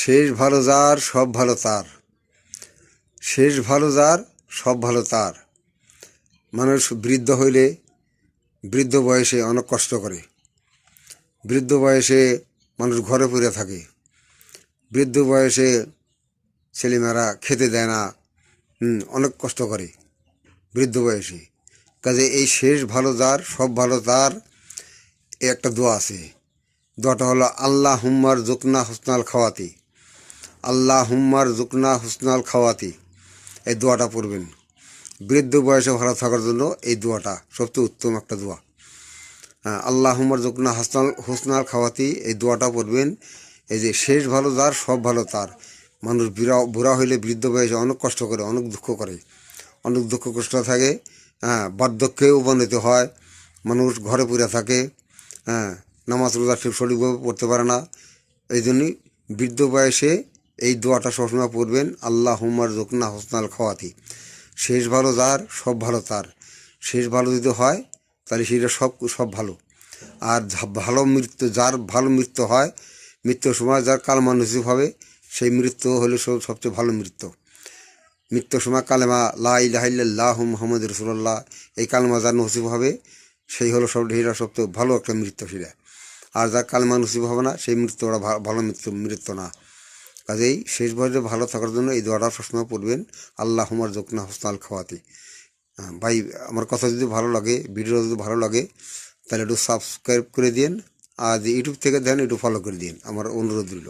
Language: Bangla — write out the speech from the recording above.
শেষ ভালো যার সব ভালো তার, শেষ ভালো যার সব ভালো তার। মানুষ বৃদ্ধ হইলে বৃদ্ধ বয়সে অনেক কষ্ট করে। বৃদ্ধ বয়সে মানুষ ঘরে পড়ে থাকে। বৃদ্ধ বয়সে ছেলেমেয়েরা খেতে দেয় না, অনেক কষ্ট করে বৃদ্ধ বয়সে। কাজে এই শেষ ভালো যার সব ভালো তার একটা দোয়া আছে। দোয়াটা হলো আল্লাহ হুম্মার জুকনা হুসনাল খাওয়াতি, আল্লাহ হুম্মার জুকনা হুসনাল খাওয়াতি। এই দোয়াটা পড়বেন বৃদ্ধ বয়সে ভালো থাকার জন্য। এই দোয়াটা সবচেয়ে উত্তম একটা দোয়া। আল্লাহ হুম্মার জুকনা হুসনাল খাওয়াতি, এই দোয়াটা পড়বেন। এই যে শেষ ভালো যার সব ভালো তার। মানুষ বুড়া হইলে বৃদ্ধ বয়সে অনেক কষ্ট করে, অনেক দুঃখ করে, অনেক দুঃখ কষ্ট থাকে। বার্ধক্যেও উপনীত হয়। মানুষ ঘরে পড়ে থাকে, নামাজ রোজা ঠিক সঠিকভাবে পড়তে পারে না। এই জন্যই বৃদ্ধ বয়সে এই দোয়াটা সবসময় পড়বেন, আল্লাহ হুম্মার জুকনা হুসনাল খাওয়াতি। শেষ ভালো যার সব ভালো তার। শেষ ভালো যদি হয় তাহলে সেটা সব ভালো। আর ভালো মৃত্যু, যার ভালো মৃত্যু হয়, মৃত্যুর সময় যার কালমা নসিব হবে, সেই মৃত্যু হলো সবচেয়ে ভালো মৃত্যু। মৃত্যুর সময় কালেমা লা ইলাহা ইল্লাল্লাহ মুহাম্মাদুর রাসূলুল্লাহ, এই কালেমা যার নসিব হবে সেই হলো সেটা সবচেয়ে ভালো একটা মৃত্যু সেটা। আর যার কালেমা নসিব হবে না, সেই মৃত্যুটা ভালো মৃত্যু না। কাজেই শেষ বয়সে ভালো থাকার জন্য এই দোয়াটা সবসময় পড়বেন, আল্লাহ হুম্মার জুকনা হুসনাল খাওয়াতি। ভাই, আমার কথা যদি ভালো লাগে, ভিডিও যদি ভালো লাগে, তাহলে একটু সাবস্ক্রাইব করে দিন। আর ইউটিউব থেকে দেন একটু ফলো করে দিন, আমার অনুরোধ রইল।